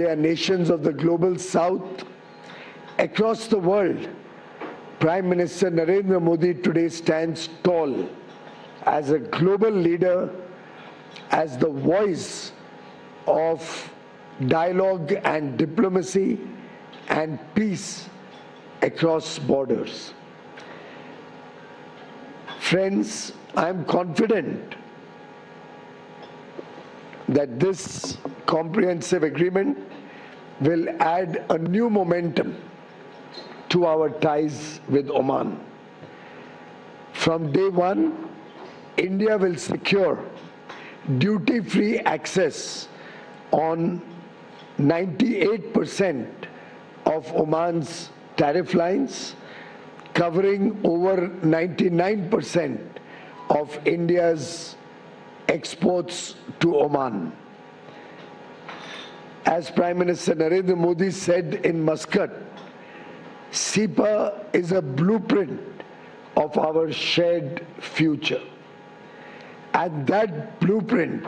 They are nations of the global south. Across the world, Prime Minister Narendra Modi today stands tall as a global leader, as the voice of dialogue and diplomacy and peace across borders. Friends, I am confident that this comprehensive agreement will add a new momentum to our ties with Oman. From day one, India will secure duty-free access on 98% of Oman's tariff lines, covering over 99% of India's exports to Oman. As Prime Minister Narendra Modi said in Muscat, CEPA is a blueprint of our shared future. And that blueprint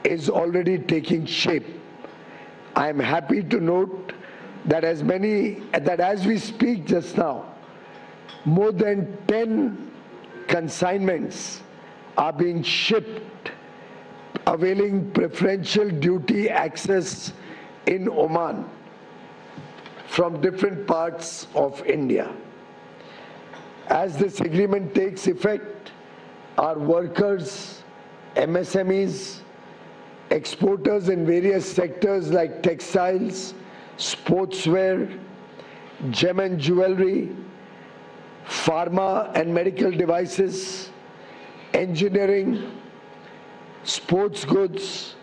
is already taking shape. I am happy to note that as we speak just now, more than 10 consignments are being shipped, availing preferential duty access in Oman from different parts of India. As this agreement takes effect, our workers, MSMEs, exporters in various sectors like textiles, sportswear, gem and jewelry, pharma and medical devices, engineering, sports goods,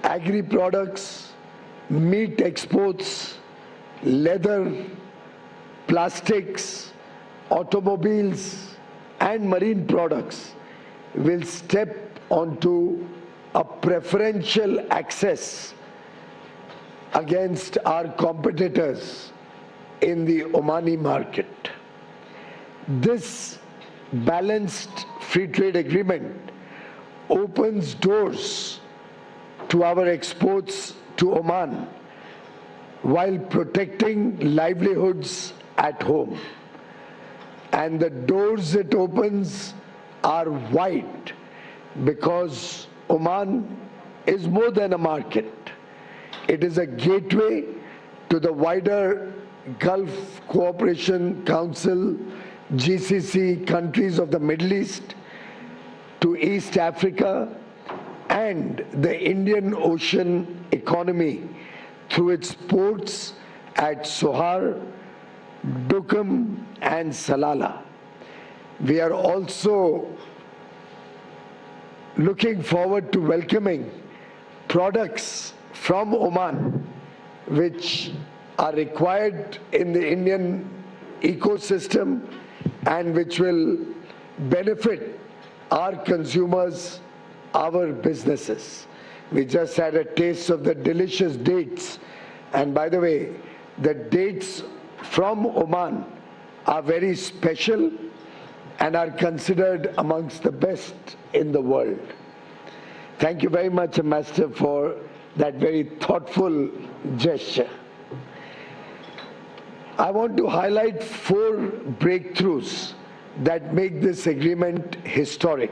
agri-products, meat exports, leather, plastics, automobiles, and marine products will step onto a preferential access against our competitors in the Omani market. This balanced free trade agreement opens doors to our exports to Oman while protecting livelihoods at home. And the doors it opens are wide because Oman is more than a market. It is a gateway to the wider Gulf Cooperation Council, GCC countries of the Middle East, to East Africa, and the Indian Ocean economy through its ports at Sohar, Duqm, and Salalah. We are also looking forward to welcoming products from Oman which are required in the Indian ecosystem and which will benefit our consumers, our businesses. We just had a taste of the delicious dates. And by the way, the dates from Oman are very special and are considered amongst the best in the world. Thank you very much, Ambassador, for that very thoughtful gesture. I want to highlight 4 breakthroughs that make this agreement historic.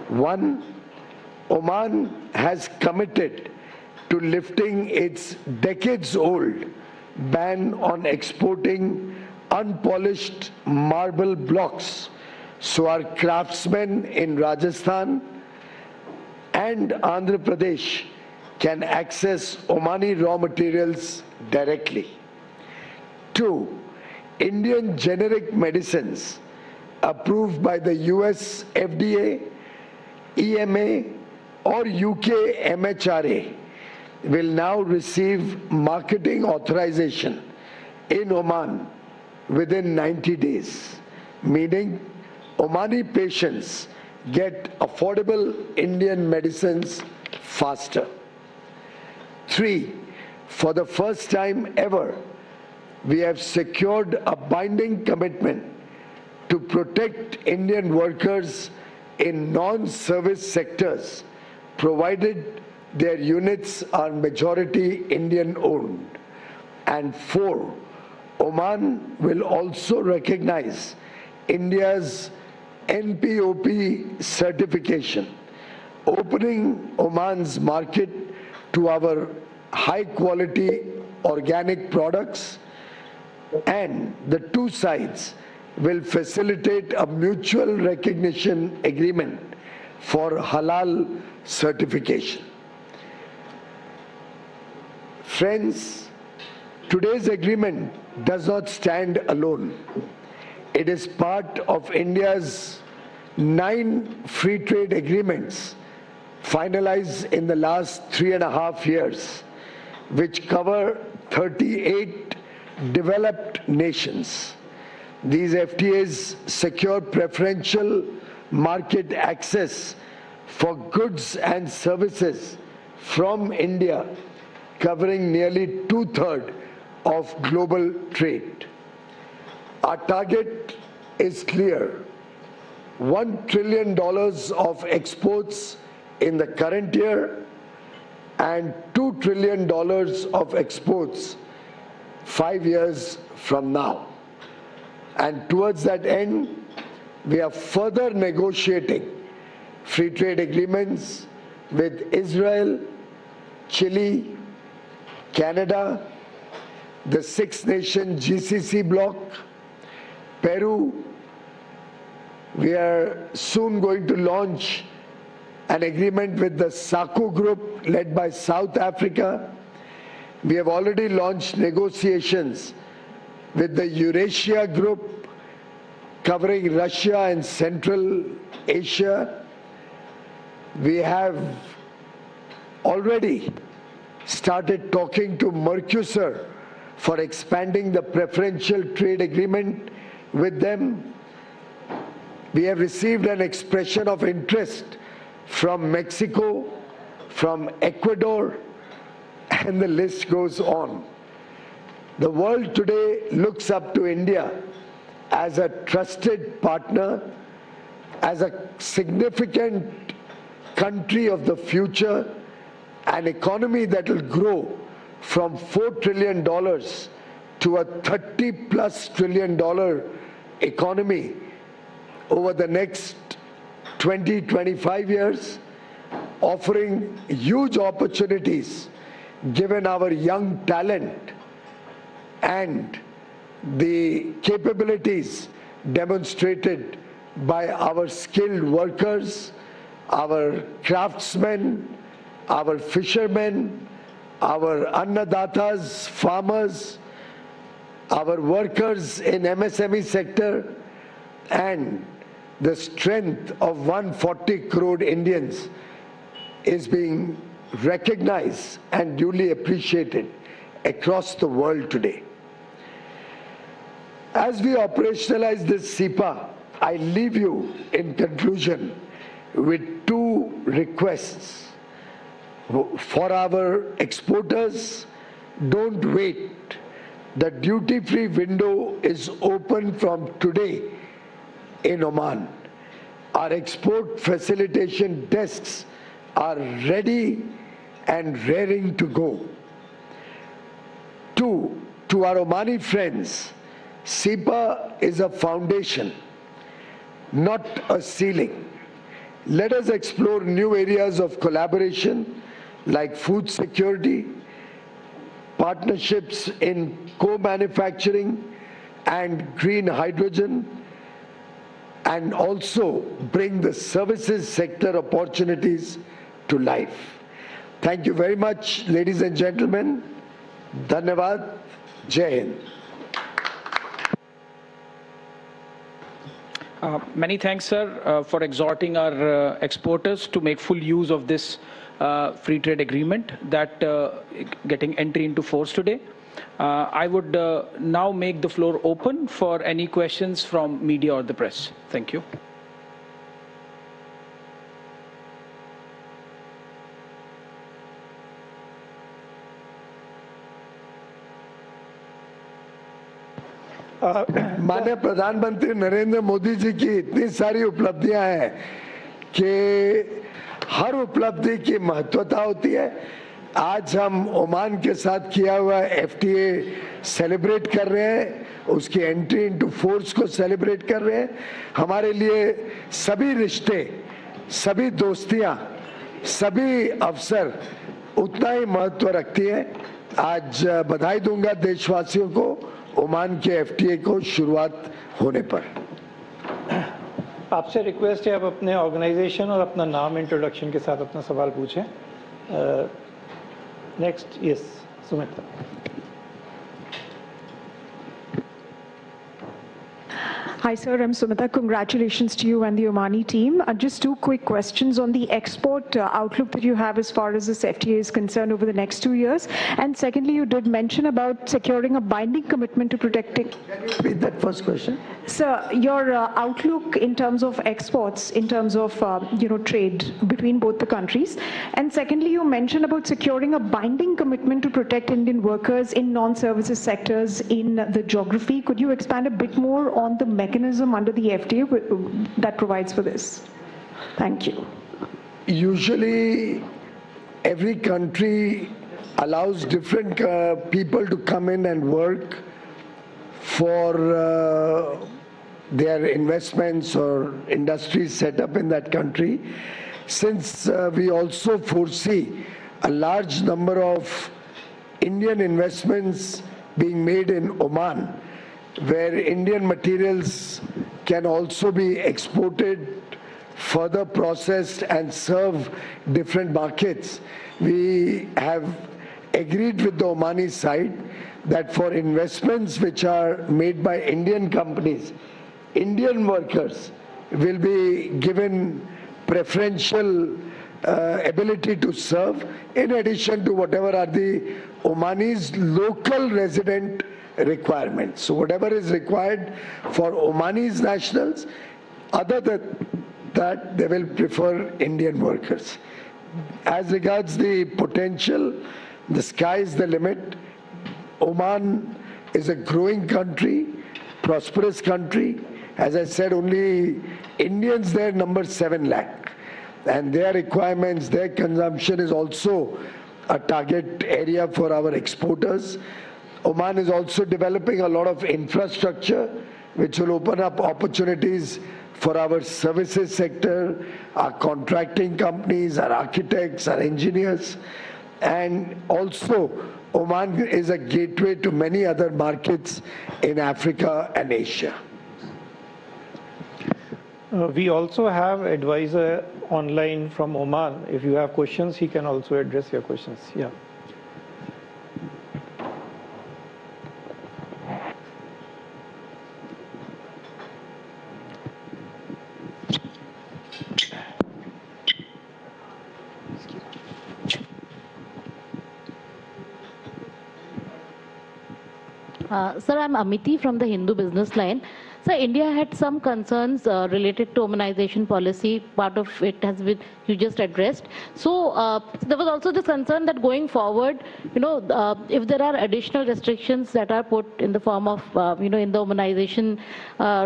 1, Oman has committed to lifting its decades-old ban on exporting unpolished marble blocks, so our craftsmen in Rajasthan and Andhra Pradesh can access Omani raw materials directly. 2, Indian generic medicines approved by the US FDA, EMA, or UK MHRA will now receive marketing authorization in Oman within 90 days, meaning Omani patients get affordable Indian medicines faster. 3, for the first time ever, we have secured a binding commitment to protect Indian workers in non-service sectors, provided their units are majority Indian owned. And 4, Oman will also recognize India's NPOP certification, opening Oman's market to our high-quality organic products, and the two sides will facilitate a mutual recognition agreement for halal certification. Friends, today's agreement does not stand alone. It is part of India's 9 free trade agreements finalized in the last 3.5 years, which cover 38 developed nations. These FTAs secure preferential market access for goods and services from India, covering nearly 2/3 of global trade. Our target is clear: $1 trillion of exports in the current year and $2 trillion of exports 5 years from now. And towards that end, we are further negotiating free trade agreements with Israel, Chile, Canada, the 6-nation GCC bloc, Peru. We are soon going to launch an agreement with the SACU group led by South Africa. We have already launched negotiations with the Eurasia group covering Russia and Central Asia. We have already started talking to Mercosur for expanding the preferential trade agreement with them. We have received an expression of interest from Mexico, from Ecuador, and the list goes on. The world today looks up to India as a trusted partner, as a significant country of the future, an economy that will grow from $4 trillion to a $30+ trillion economy over the next 20-25 years, offering huge opportunities given our young talent and the capabilities demonstrated by our skilled workers, our craftsmen, our fishermen, our annadatas, farmers, our workers in MSME sector, and the strength of 140 crore Indians is being recognized and duly appreciated across the world today. As we operationalize this CEPA, I leave you in conclusion with 2 requests. For our exporters, don't wait. The duty-free window is open from today in Oman. Our export facilitation desks are ready and raring to go. 2, to our Omani friends, CEPA is a foundation, not a ceiling. Let us explore new areas of collaboration like food security, partnerships in co-manufacturing and green hydrogen, and also bring the services sector opportunities to life. Thank you very much, ladies and gentlemen. Dhanyavad. Jai Hind. Many thanks, sir, for exhorting our exporters to make full use of this free trade agreement that getting entry into force today. I would now make the floor open for any questions from media or the press. Thank you. माननीय प्रधानमंत्री नरेंद्र मोदी जी की इतनी सारी उपलब्धियां हैं कि हर उपलब्धि की महत्वता होती है। आज हम ओमान के साथ किया हुआ FTA सेलिब्रेट कर रहे हैं, उसकी एंट्री इनटू फोर्स को सेलिब्रेट कर रहे हैं। हमारे लिए सभी रिश्ते, सभी दोस्तियां, सभी अवसर उतना ही महत्व रखती है। आज बधाई दूंगा देशवासियों को ओमान के FTA को शुरुआत होने पर। आपसे रिक्वेस्ट है आप अपने ऑर्गेनाइजेशन और अपना नाम इंट्रोडक्शन के साथ अपना सवाल पूछें। Next, yes, Sumitra. Hi, sir. I'm Sumita. Congratulations to you and the Omani team. Just two quick questions on the export outlook that you have as far as this FTA is concerned over the next 2 years. And secondly, you did mention about securing a binding commitment to protecting. Can you repeat that first question? Sir, your outlook in terms of exports, in terms of trade between both the countries. And secondly, you mentioned about securing a binding commitment to protect Indian workers in non-services sectors in the geography. Could you expand a bit more on the mechanism under the FTA that provides for this? Thank you. Usually, every country allows different people to come in and work for their investments or industries set up in that country. Since we also foresee a large number of Indian investments being made in Oman, where Indian materials can also be exported, further processed and serve different markets, we have agreed with the Omani side that for investments which are made by Indian companies, Indian workers will be given preferential ability to serve, in addition to whatever are the Omani's local resident requirements. So whatever is required for Omani's nationals, other than that, they will prefer Indian workers. As regards the potential, the sky is the limit. Oman is a growing country, prosperous country. As I said, only Indians there number 7 lakh. And their requirements, their consumption is also a target area for our exporters. Oman is also developing a lot of infrastructure which will open up opportunities for our services sector, our contracting companies, our architects, our engineers. And also, Oman is a gateway to many other markets in Africa and Asia. We also have advisor online from Oman. If you have questions, he can also address your questions. Yeah. Sir, I'm Amiti from the Hindu Business Line. Sir, India had some concerns related to Omanization policy. Part of it has been, you just addressed. So there was also this concern that going forward, if there are additional restrictions that are put in the form of, in the Omanization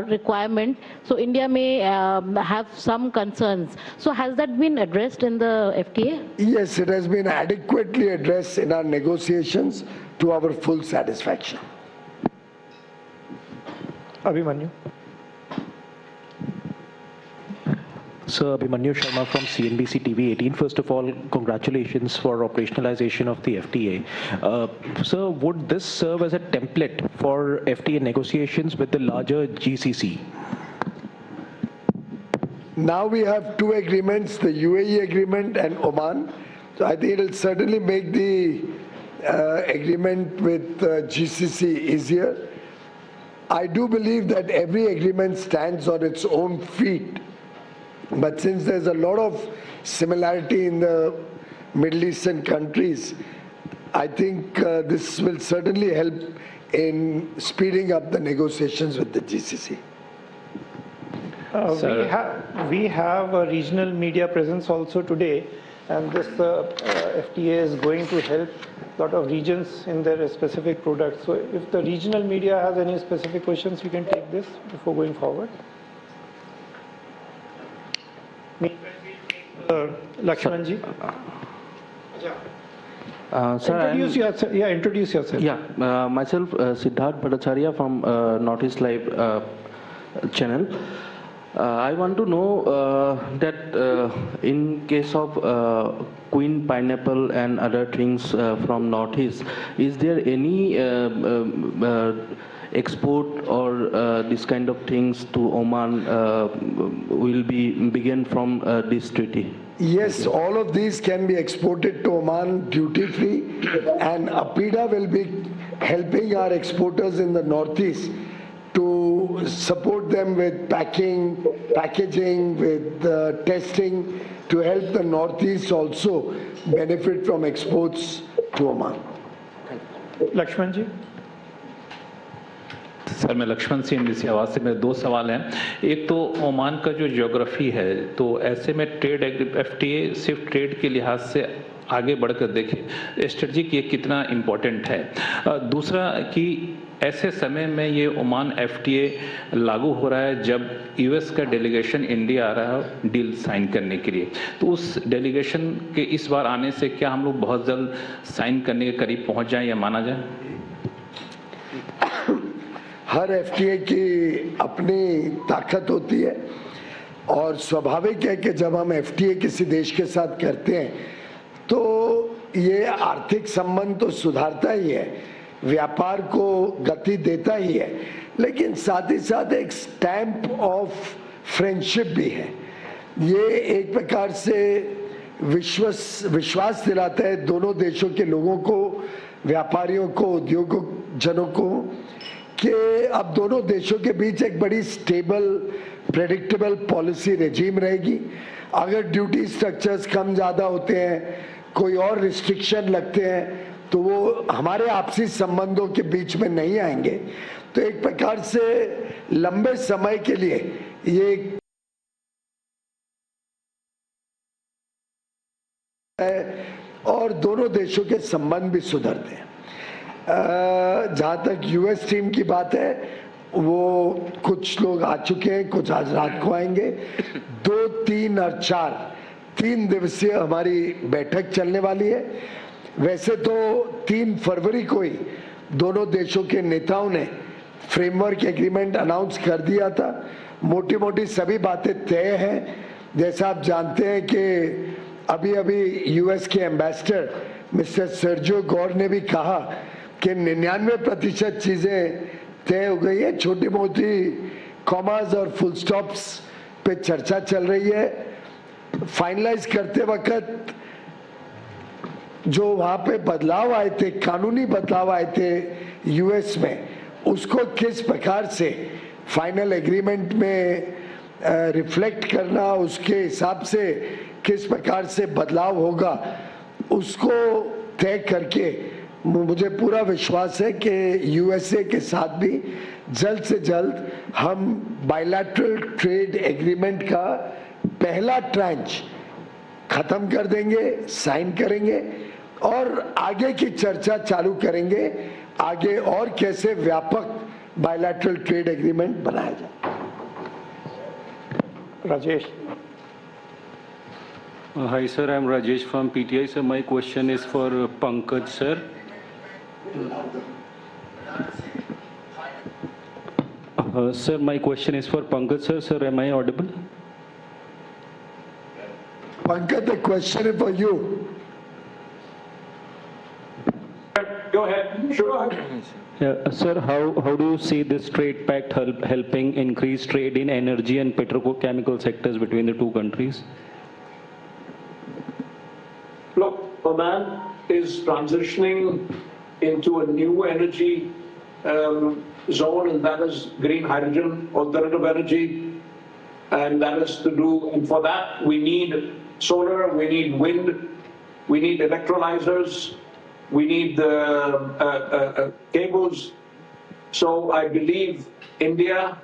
requirement, so India may have some concerns. So has that been addressed in the FTA? Yes, it has been adequately addressed in our negotiations to our full satisfaction. Abhimanyu. Sir, Abhimanyu Sharma from CNBC TV 18. First of all, congratulations for operationalization of the FTA. Sir, would this serve as a template for FTA negotiations with the larger GCC? Now we have 2 agreements, the UAE agreement and Oman. So I think it will certainly make the agreement with GCC easier. I do believe that every agreement stands on its own feet. But since there's a lot of similarity in the Middle Eastern countries, I think this will certainly help in speeding up the negotiations with the GCC. We have a regional media presence also today, and this FTA is going to help a lot of regions in their specific products. So if the regional media has any specific questions, we can take this before going forward. Lakshmanji. Sir, Introduce yourself. myself Siddharth Bhattacharya from Northeast Live channel. I want to know that in case of queen pineapple and other things from Northeast, is there any export or this kind of things to Oman will be begin from this treaty? Yes, all of these can be exported to Oman duty-free, and APIDA will be helping our exporters in the Northeast to support them with packing, packaging, with testing, to help the Northeast also benefit from exports to Oman. Lakshmanji. Sir मैं Lakshman CNBC आवाज़ से, मेरे दो सवाल हैं। एक तो Oman का जो ज्योग्राफी है, तो ऐसे में ट्रेड FTA सिर्फ ट्रेड के लिहाज से आगे बढ़कर देखें स्ट्रेटजी ये कितना इम्पोर्टेंट है। दूसरा कि ऐसे समय में ये ओमान FTA लागू हो रहा है जब US का डेलीगेशन इंडिया आ रहा है डील साइन करने के लिए, तो उस डेलीगेशन के इस बार आने से क्या हम लोग बहुत जल्द साइन करने के करीब पहुंच जाएं या माना जाए? हर FTA की अपनी ताकत होती है और स्वाभाविक है कि जब हम FTA किसी देश के साथ करते हैं तो ये आर्थिक संबंध तो सुधारता ही है, व्यापार को गति देता ही है, लेकिन साथ ही साथ एक स्टैंप ऑफ फ्रेंडशिप भी है। ये एक प्रकार से विश्वास दिलाता है दोनों देशों के लोगों को, व्यापारियों को, उद्योग जनों को, कि अब दोनों देशों के बीच एक बड़ी स्टेबल प्रेडिक्टेबल पॉलिसी रेजिम रहेगी। अगर ड्यूटी स्ट्रक्चर्स कम ज़्यादा होते हैं, कोई और रिस्ट्रिक्शन लगते हैं, तो वो हमारे आपसी संबंधों के बीच में नहीं आएंगे। तो एक प्रकार से लंबे समय के लिए ये और दोनों देशों के संबंध भी सुधरते हैं। जहाँ तक US टीम की बात है, वो कुछ लोग आ चुके हैं, कुछ आज रात को आएंगे। 2, 3 और 4 3 दिवसीय हमारी बैठक चलने वाली है। वैसे तो 3 फरवरी को ही दोनों देशों के नेताओं ने फ्रेमवर्क एग्रीमेंट अनाउंस कर दिया था। मोटी मोटी सभी बातें तय हैं। जैसा आप जानते हैं कि अभी US के एम्बेसडर मिस्टर सर्जियो गौर ने भी कहा कि 99% चीज़ें तय हो गई है, छोटी मोटी कॉमास और फुल स्टॉप्स पे चर्चा चल रही है। फाइनलाइज करते वक्त जो वहाँ पे बदलाव आए थे, कानूनी बदलाव आए थे US में, उसको किस प्रकार से फाइनल एग्रीमेंट में रिफ्लेक्ट करना, उसके हिसाब से किस प्रकार से बदलाव होगा, उसको तय करके मुझे पूरा विश्वास है कि USA के साथ भी जल्द से जल्द हम बायलैटरल ट्रेड एग्रीमेंट का पहला ट्रांच खत्म कर देंगे, साइन करेंगे और आगे की चर्चा चालू करेंगे, आगे और कैसे व्यापक बायलैटरल ट्रेड एग्रीमेंट बनाया जाए। Rajesh. Hi sir, I am Rajesh from PTI. So my question is for Pankaj sir. Sir, my question is for Pankaj sir. Sir, am I audible? Pankaj, the question is for you. Go ahead. Sure. Go ahead. Yeah, sir, how do you see this trade pact helping increase trade in energy and petrochemical sectors between the two countries? Look, Oman is transitioning into a new energy zone, and that is green hydrogen, alternative energy, and that is to do, and for that we need solar, we need wind, we need electrolyzers, we need cables. So I believe India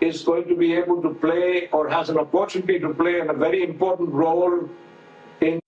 is going to be able to play, or has an opportunity to play, a very important role in